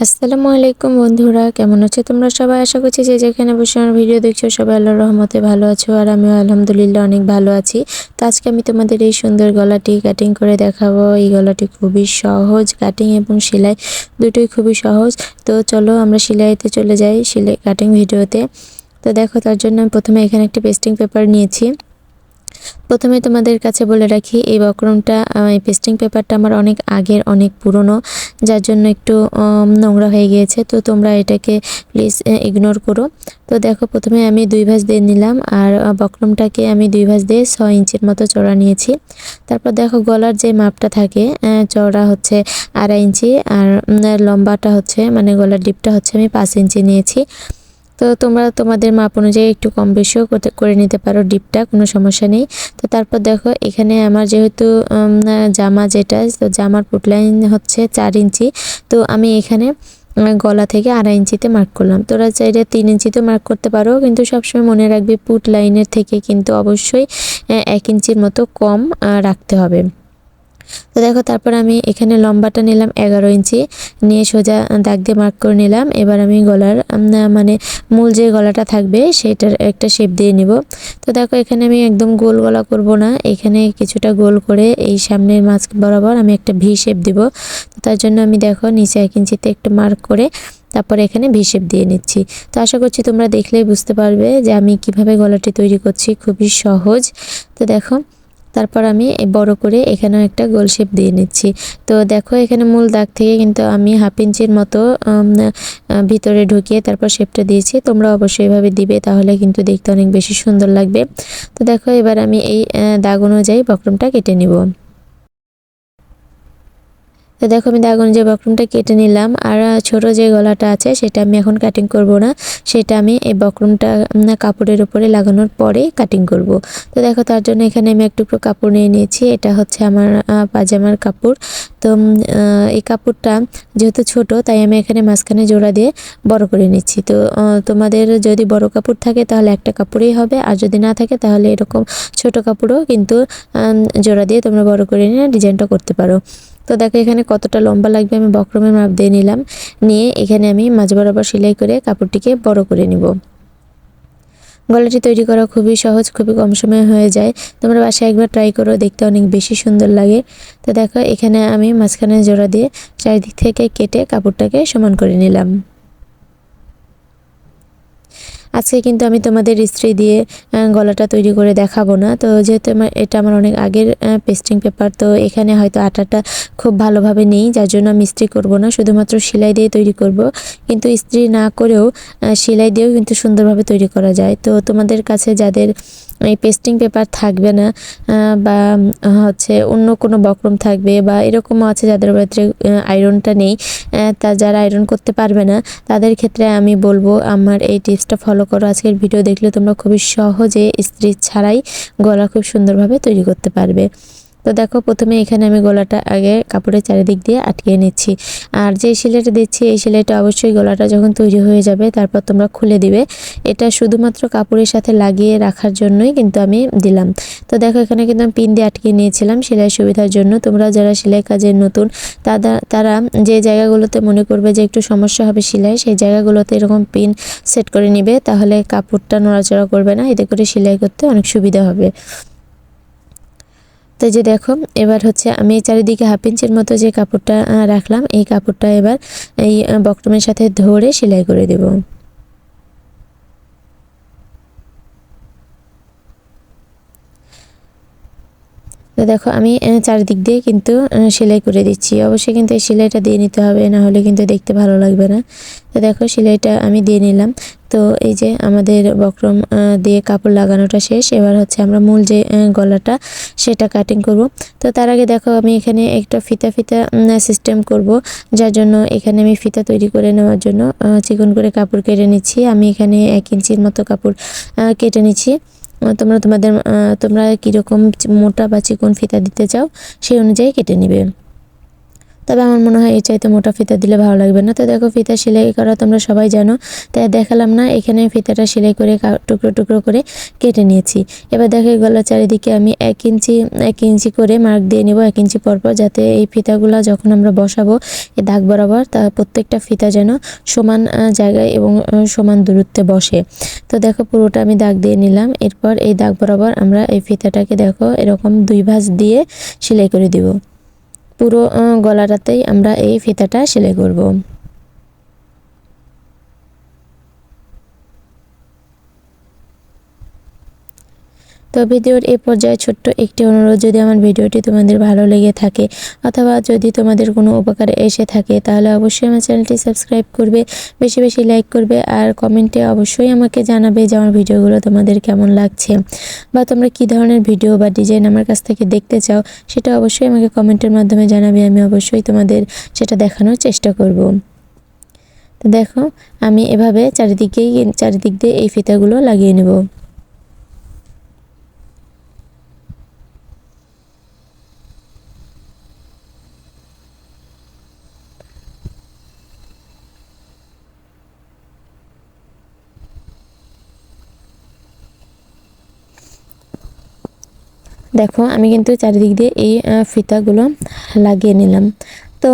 আসসালামু আলাইকুম বন্ধুরা, কেমন আছো তোমরা সবাই? আশা করছি যে যেখানে বসে আমার ভিডিও দেখছো সবাই আল্লাহর রহমতে ভালো আছো, আর আমিও আলহামদুলিল্লাহ অনেক ভালো আছি। তো আজকে আমি তোমাদের এই সুন্দর গলাটি কাটিং করে দেখাবো। এই গলাটি খুবই সহজ, কাটিং এবং সেলাই দুটোই খুবই সহজ। তো চলো আমরা সেলাইতে চলে যাই, সেলাই কাটিং ভিডিওতে। তো দেখো, তার জন্য আমি প্রথমে এখানে একটি পেস্টিং পেপার নিয়েছি। প্রথমে তোমাদের কাছে বলে রাখি, এই বক্রমটা এই পেস্টিং পেপারটা আমার অনেক আগের, অনেক পুরনো, যার জন্য একটু নোংরা হয়ে গিয়েছে। তো তোমরা এটাকে প্লিজ ইগনোর করো। তো দেখো, প্রথমে আমি 2 ভাঁজ দিয়ে নিলাম, আর বক্রমটাকে আমি 2 ভাঁজ দিয়ে 6 ইঞ্চির মতো চওড়া নিয়েছি। তারপর দেখো, গলার যে মাপটা থাকে, চওড়া হচ্ছে 2.5 ইঞ্চি, আর লম্বাটা হচ্ছে মানে গলার ডিপটা হচ্ছে আমি 5 ইঞ্চি নিয়েছি। তো তোমরা তোমাদের মাপ অনুযায়ী একটু কম বেশিও করে নিতে পারো ডিপটা, কোনো সমস্যা নেই। তো তারপর দেখো, এখানে আমার যেহেতু জামা যেটা, তো জামার পুটলাইন হচ্ছে 4 ইঞ্চি। তো আমি এখানে গলা থেকে 2.5 ইঞ্চিতে মার্ক করলাম। তোরা চাইলে 3 ইঞ্চিতে মার্ক করতে পারো, কিন্তু সবসময় মনে রাখবে পুট লাইনের থেকে কিন্তু অবশ্যই 1 ইঞ্চির মতো কম রাখতে হবে। তো দেখো, তারপর আমি এখানে লম্বাটা নিলাম 11 ইঞ্চি, নিয়ে সোজা দাগ দিয়ে মার্ক করে নিলাম। এবার আমি গলার মানে মূল যে গলাটা থাকবে সেটার একটা শেপ দিয়ে নিব। তো দেখো, এখানে আমি একদম গোল গলা করব না, এখানে কিছুটা গোল করে এই সামনের মাঝ বরাবর আমি একটা ভি শেপ দিব। তো তার জন্য আমি দেখো নিচে 1 ইঞ্চিতে একটু মার্ক করে তারপর এখানে ভি শেপ দিয়ে নিচ্ছি। তো আশা করছি তোমরা দেখলেই বুঝতে পারবে যে আমি কিভাবে গলাটি তৈরি করছি, খুবই সহজ। তো দেখো, তারপর আমি বড় করে এখানেও একটা গোল শেপ দিয়ে নিচ্ছি। তো দেখো, এখানে মূল দাগ থেকে কিন্তু আমি 1/2 ইঞ্চির মতো ভিতরে ঢুকিয়ে তারপর শেপটা দিয়েছি। তোমরা অবশ্যই এভাবে দিবে, তাহলে কিন্তু দেখতে অনেক বেশি সুন্দর লাগবে। তো দেখো, এবার আমি এই দাগ অনুযায়ী বক্রমটা কেটে নিব। তো দেখো, আমি দাগ অনুযায়ী বক্রমটা কেটে নিলাম। আর ছোট যে গলাটা আছে সেটা আমি এখন কাটিং করব না, সেটা আমি এই বক্রমটা কাপড়ের উপরে লাগানোর পরে কাটিং করব। তো দেখো, তার জন্য এখানে আমি একটু কাপড় নিয়ে নিয়েছি। এটা হচ্ছে আমার পাজামার কাপড়। তো এই কাপড়টা যেহেতু ছোট, তাই আমি এখানে মাঝখানে জোড়া দিয়ে বড় করে নিচ্ছি। তো তোমাদের যদি বড় কাপড় থাকে তাহলে একটা কাপড়েই হবে, আর যদি না থাকে তাহলে এরকম ছোট কাপড়ও কিন্তু জোড়া দিয়ে তোমরা বড় করে নিয়ে ডিজাইনটা করতে পারো। তো দেখো, এখানে কতটা লম্বা লাগবে আমি বক্রমের মাপ দিয়ে নিলাম। নিয়ে এখানে আমি মাঝ বরাবর সেলাই করে কাপড়টিকে বড় করে নিব। গলাটি তৈরি করা খুবই সহজ, খুবই কম সময়ে হয়ে যায়। তোমরা বাসায় একবার ট্রাই করো, দেখতে অনেক বেশি সুন্দর লাগে। তো দেখো, এখানে আমি মাঝখানে জোড়া দিয়ে চারিদিক থেকে কেটে কাপড়টাকে সমান করে নিলাম। আজকে কিন্তু আমি তোমাদের ইস্ত্রি দিয়ে গলাটা তৈরি করে দেখাবো না। তো যেহেতু এটা আমার অনেক আগের পেস্টিং পেপার, তো এখানে হয়তো আটাটা খুব ভালোভাবে নেই, যার জন্য আমি ইস্ত্রি করব না, শুধুমাত্র সেলাই দিয়ে তৈরি করব। কিন্তু ইস্ত্রি না করেও সেলাই দিয়েও কিন্তু সুন্দরভাবে তৈরি করা যায়। তো তোমাদের কাছে যাদের এই পেস্টিং পেপার থাকবে না, বা হচ্ছে অন্য কোনো বক্রম থাকবে, বা এরকমও আছে যাদের ক্ষেত্রে আয়রনটা নেই, তা যারা আয়রন করতে পারবে না তাদের ক্ষেত্রে আমি বলবো আমার এই টিপসটা ফলো করো। আজকের ভিডিও দেখলে তোমরা খুবই সহজে ইস্ত্রি ছাড়াই গলা খুব সুন্দরভাবে তৈরি করতে পারবে। তো দেখো, প্রথমে এখানে আমি গলাটা আগে কাপড়ের চারিদিক দিয়ে আটকিয়ে নিচ্ছি। আর যে সেলাইটা দিচ্ছি এই সেলাইটা অবশ্যই গলাটা যখন তৈরি হয়ে যাবে তারপর তোমরা খুলে দিবে। এটা শুধুমাত্র কাপড়ের সাথে লাগিয়ে রাখার জন্যই কিন্তু আমি দিলাম। তো দেখো, এখানে কিন্তু আমি পিন দিয়ে আটকিয়ে নিয়েছিলাম সেলাই সুবিধার জন্য। তোমরা যারা সেলাই কাজে নতুন তারা যে জায়গাগুলোতে মনে করবে যে একটু সমস্যা হবে সেলাই, সেই জায়গাগুলোতে এরকম পিন সেট করে নিবে, তাহলে কাপড়টা নড়াচড়া করবে না, এতে করে সেলাই করতে অনেক সুবিধা হবে। তো যে দেখো, এবার হচ্ছে আমি চারিদিকে 1/2 ইঞ্চির মতো যে কাপড়টা রাখলাম, এই কাপড়টা এবার এই বক্রমের সাথে ধরে সেলাই করে দেব। তো দেখো, আমি চারিদিক দিয়ে কিন্তু সেলাই করে দিচ্ছি। অবশ্যই কিন্তু এই সেলাইটা দিয়ে নিতে হবে, না হলে কিন্তু দেখতে ভালো লাগবে না। তো দেখো, সেলাইটা আমি দিয়ে নিলাম। তো এই যে আমাদের বক্রম দিয়ে কাপড় লাগানোটা শেষ। এবার হচ্ছে আমরা মূল যে গলাটা সেটা কাটিং করব। তো তার আগে দেখো, আমি এখানে একটা ফিতা সিস্টেম করব, যার জন্য এখানে আমি ফিতা তৈরি করে নেওয়ার জন্য চিকন করে কাপড় কেটে নিচ্ছি। আমি এখানে 1 ইঞ্চির মতো কাপড় কেটে নিচ্ছি। তোমরা কীরকম মোটা বা চিকন ফিতা দিতে চাও সেই অনুযায়ী কেটে নেবে। তবে আমার মনে হয় এর চাইতে মোটা ফিতা দিলে ভালো লাগবে না। তো দেখো ফিতা সেলাই করা তোমরা সবাই জানো, তাই দেখালাম না। এখানে ফিতাটা সেলাই করে টুকরো টুকরো করে কেটে নিয়েছি। এবার দেখো গলার চারিদিকে আমি 1 ইঞ্চি করে মার্ক দিয়ে নেব, 1 ইঞ্চি পরপর, যাতে এই ফিতাগুলো যখন আমরা বসাবো এই দাগ বরাবর তা প্রত্যেকটা ফিতা যেন সমান জায়গায় এবং সমান দূরত্বে বসে। তো দেখো পুরোটা আমি দাগ দিয়ে নিলাম। এরপর এই দাগ বরাবর আমরা এই ফিতাটাকে দেখো এরকম 2 ভাঁজ দিয়ে সেলাই করে দিব। পুরো গলাটাতেই আমরা এই ফিতাটা সেলাই করব। তো ভিডিওর এই পর্যায়ে ছোট্ট একটি অনুরোধ, যদি আমার ভিডিওটি তোমাদের ভালো লেগে থাকে অথবা যদি তোমাদের কোনো উপকারে এসে থাকে তাহলে অবশ্যই আমার চ্যানেলটি সাবস্ক্রাইব করবে, বেশি বেশি লাইক করবে আর কমেন্টে অবশ্যই আমাকে জানাবে যে আমার ভিডিওগুলো তোমাদের কেমন লাগছে বা তোমরা কী ধরনের ভিডিও বা ডিজাইন আমার কাছ থেকে দেখতে চাও সেটা অবশ্যই আমাকে কমেন্টের মাধ্যমে জানাবে। আমি অবশ্যই তোমাদের সেটা দেখানোর চেষ্টা করব। তো দেখো আমি এভাবে চারিদিক দিয়ে এই ফিতাগুলো লাগিয়ে নেব। দেখো আমি কিন্তু চারিদিক দিয়ে এই ফিতাগুলো লাগিয়ে নিলাম। তো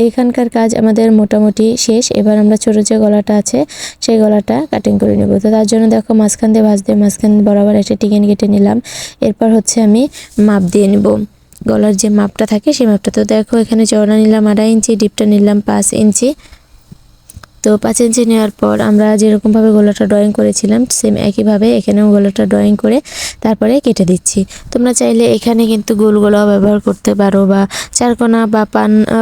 এইখানকার কাজ আমাদের মোটামুটি শেষ। এবার আমরা ছোটো যে গলাটা আছে সেই গলাটা কাটিং করে নেব। তো তার জন্য দেখো মাঝখান দিয়ে ভাঁজ দিয়ে মাঝখান বরাবর একটা টিকেন কেটে নিলাম। এরপর হচ্ছে আমি মাপ দিয়ে নেব, গলার যে মাপটা থাকে সেই মাপটা। তো দেখো এখানে চওড়া নিলাম 2.5 ইঞ্চি, ডিপটা নিলাম 5 ইঞ্চি। তো 5 ইঞ্চি নেওয়ার পর আমরা যেরকমভাবে গলাটা ড্রয়িং করেছিলাম সেম একইভাবে এখানেও গলাটা ড্রয়িং করে তারপরে কেটে দিচ্ছি। তোমরা চাইলে এখানে কিন্তু গোল গলাও ব্যবহার করতে পারো বা চারকোনা বা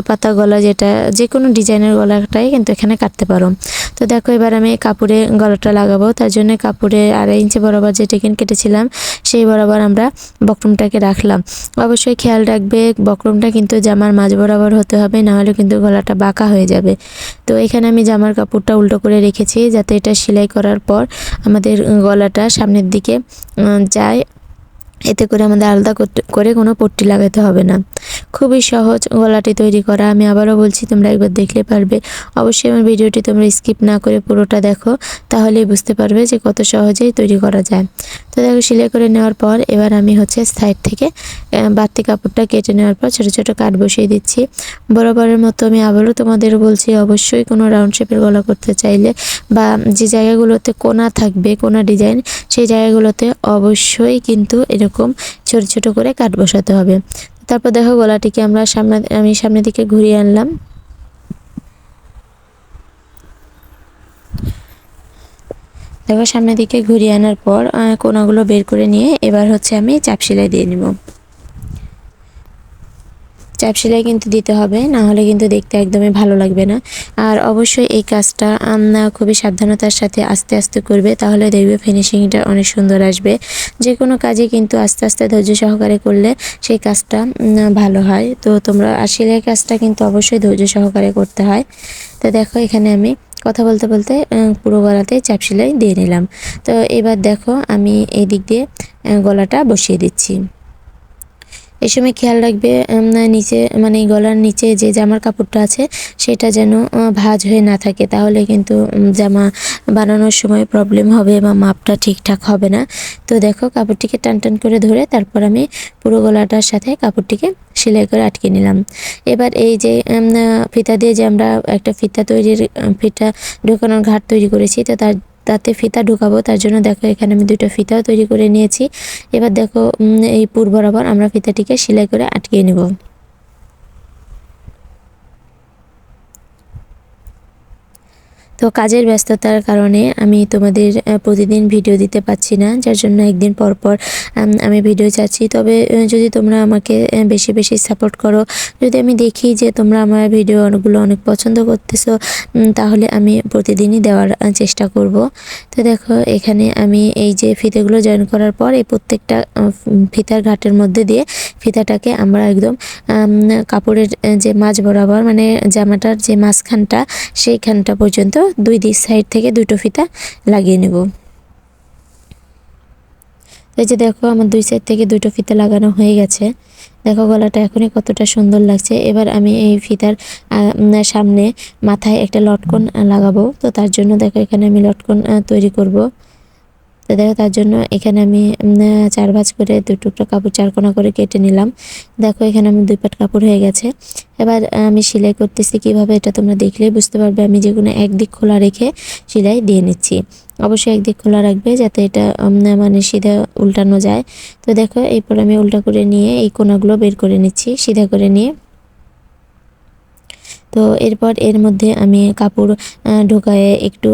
পাতা গলা, যেটা যে কোনো ডিজাইনের গলাটাই কিন্তু এখানে কাটতে পারো। তো দেখো এবার আমি কাপড়ে গলাটা লাগাবো, তার জন্য কাপড়ে 2.5 ইঞ্চি বরাবর যে টেকেন কেটেছিলাম সেই বরাবর আমরা বক্রমটাকে রাখলাম। অবশ্যই খেয়াল রাখবে বক্রমটা কিন্তু জামার মাঝ বরাবর হতে হবে, নাহলে কিন্তু গলাটা বাঁকা হয়ে যাবে। তো এখানে আমি জামার কাপড়টা উল্টো করে রেখেছি যাতে এটা সেলাই করার পর আমাদের গলাটা সামনের দিকে যায়, এতে করে আমাদের আলাদা করে কোনো পট্টি লাগাতে হবে না। খুবই সহজ গলাটি তৈরি করা। আমি আবারও বলছি, তোমরা একবার দেখলে পারবে। অবশ্যই আমার ভিডিওটি তোমরা স্কিপ না করে পুরোটা দেখো, তাহলেই বুঝতে পারবে যে কত সহজেই তৈরি করা যায়। তো দেখো সেলাই করে নেওয়ার পর এবার আমি হচ্ছে সাইড থেকে বাড়তি কাপড়টা কেটে নেওয়ার পর ছোটো ছোটো কাট বসিয়ে দিচ্ছি। বরাবরের মতো আমি আবারও তোমাদের বলছি, অবশ্যই কোনো রাউন্ড শেপের গলা করতে চাইলে বা যে জায়গাগুলোতে কোনা থাকবে, কোনা ডিজাইন, সেই জায়গাগুলোতে অবশ্যই কিন্তু এরকম ছোট ছোট করে কাট বসাতে হবে। তারপর দেখো গলাটিকে আমি সামনের দিকে ঘুরিয়ে আনলাম। দেখো সামনের দিকে ঘুরিয়ে আনার পর কোনাগুলো বের করে নিয়ে এবার হচ্ছে আমি চাপ সেলাই দিয়ে নিব। চাপ সেলাই কিন্তু দিতে হবে, না হলে কিন্তু দেখতে একদমই ভালো লাগবে না। আর অবশ্যই এই কাজটা খুবই সাবধানতার সাথে আস্তে আস্তে করবে, তাহলে দেখবে ফিনিশিংটা অনেক সুন্দর আসবে। যে কোনো কাজে কিন্তু আস্তে আস্তে ধৈর্য সহকারে করলে সেই কাজটা ভালো হয়। তো তোমরা সেলাই কাজটা কিন্তু অবশ্যই ধৈর্য সহকারে করতে হয়। তো দেখো এখানে আমি কথা বলতে বলতে পুরো গলাতে চাপ সেলাই দিয়ে নিলাম। তো এবার দেখো আমি এই দিক দিয়ে গলাটা বসিয়ে দিচ্ছি। এই সময় খেয়াল রাখবে নিচে মানে গলার নিচে যে জামার কাপড়টা আছে সেটা যেন ভাঁজ হয়ে না থাকে, তাহলে কিন্তু জামা বানানোর সময় প্রবলেম হবে বা মাপটা ঠিকঠাক হবে না। তো দেখো কাপড়টিকে টান টান করে ধরে তারপর আমি পুরো গলাটার সাথে কাপড়টিকে সেলাই করে আটকে নিলাম। এবার এই যে ফিতা দিয়ে যে আমরা একটা ফিতা ঢোকানোর ঘাট তৈরি করেছি, তো তাতে ফিতা ঢুকাবো, তার জন্য দেখো এখানে আমি 2টা ফিতাও তৈরি করে নিয়েছি। এবার দেখো এই পুর বরাবর আমরা ফিতাটিকে সেলাই করে আটকিয়ে নেব। তো কাজের ব্যস্ততার কারণে আমি তোমাদের প্রতিদিন ভিডিও দিতে পারছি না, যার জন্য একদিন পর পর আমি ভিডিও চাচ্ছি। তবে যদি তোমরা আমাকে বেশি বেশি সাপোর্ট করো, যদি আমি দেখি যে তোমরা আমার ভিডিওগুলো অনেক পছন্দ করতেছো, তাহলে আমি প্রতিদিনই দেওয়ার চেষ্টা করব। তো দেখো এখানে আমি এই যে ফিতেগুলো জয়েন করার পর এই প্রত্যেকটা ফিতার ঘাটের মধ্যে দিয়ে ফিতাটাকে আমরা একদম কাপড়ের যে মাঝ বরাবর মানে জামাটার যে মাঝখানটা সেইখানটা পর্যন্ত 2 দিক সাইড থেকে 2টো ফিতা লাগিয়ে নেব। তো এই যে দেখো আমার দুই সাইড থেকে দুটো ফিতা লাগানো হয়ে গেছে। দেখো গলাটা এখনই কতটা সুন্দর লাগছে। এবার আমি এই ফিতার সামনে মাথায় একটা লটকন লাগাবো। তো তার জন্য দেখো এখানে আমি লটকন তৈরি করব। তো দেখো তার জন্য এখানে আমি 4 ভাঁজ করে 2 টুকরো কাপড় 4 কোনা করে কেটে নিলাম। দেখো এখানে আমি 2 পাট কাপড় হয়ে গেছে। এবার আমি সেলাই করতেছি কিভাবে এটা তোমরা দেখলেই বুঝতে পারবে। আমি যেকোনো একদিক খোলা রেখে সেলাই দিয়ে নিচ্ছি। অবশ্যই একদিক খোলা রাখবে যাতে এটা মানে সিধা উল্টানো যায়। তো দেখো এরপর আমি উল্টা করে নিয়ে এই কোনাগুলো বের করে নিচ্ছি সিধা করে নিয়ে। তো এরপর এর মধ্যে আমি কাপড় ঢোকায়ে একটু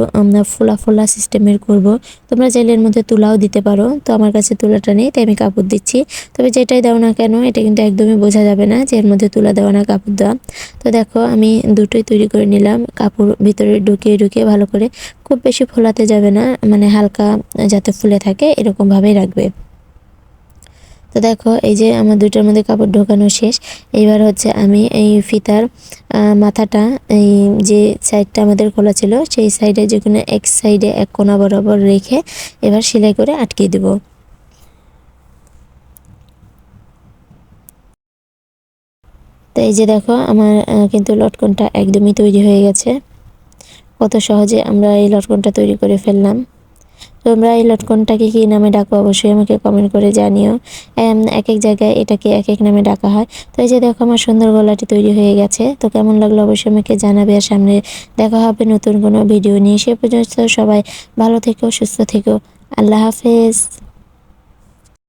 ফোলা ফোলা সিস্টেমের করব। তোমরা চাইলে এর মধ্যে তুলাও দিতে পারো। তো আমার কাছে তুলাটা নেই তাই আমি কাপড় দিচ্ছি। তবে যেটাই দাও না কেন এটা কিন্তু একদমই বোঝা যাবে না যে এর মধ্যে তুলা দেওয়া না কাপড় দেওয়া। তো দেখো আমি দুটোই তৈরি করে নিলাম। কাপড় ভিতরে ঢুকিয়ে ঢুকিয়ে ভালো করে, খুব বেশি ফোলাতে যাবে না, মানে হালকা যাতে ফুলে থাকে এরকমভাবেই রাখবে। তো দেখো এই যে আমার দুইটার মধ্যে কাপড় ঢোকানো শেষ। এইবার হচ্ছে আমি এই ফিতার মাথাটা, এই যে সাইডটা আমাদের খোলা ছিল সেই সাইডে যেখানে এক সাইডে এক কোনা বরাবর রেখে এবার সেলাই করে আটকে দেব। তো এই যে দেখো আমার কিন্তু লটকনটা একদমই তৈরি হয়ে গেছে। কত সহজে আমরা এই লটকনটা তৈরি করে ফেললাম। তোমরা এই লটকনটাকে কি নামে ডাকো অবশ্যই আমাকে কমেন্ট করে জানিও। এক এক জায়গায় এটাকে এক এক নামে ডাকা হয়। তো এই যে দেখো আমার সুন্দর গলাটি তৈরি হয়ে গেছে। তো কেমন লাগলো অবশ্যই আমাকে জানাবে। আর সামনে দেখা হবে নতুন কোনো ভিডিও নিয়ে। সে পর্যন্ত সবাই ভালো থেকো, সুস্থ থেকো। আল্লাহ হাফেজ।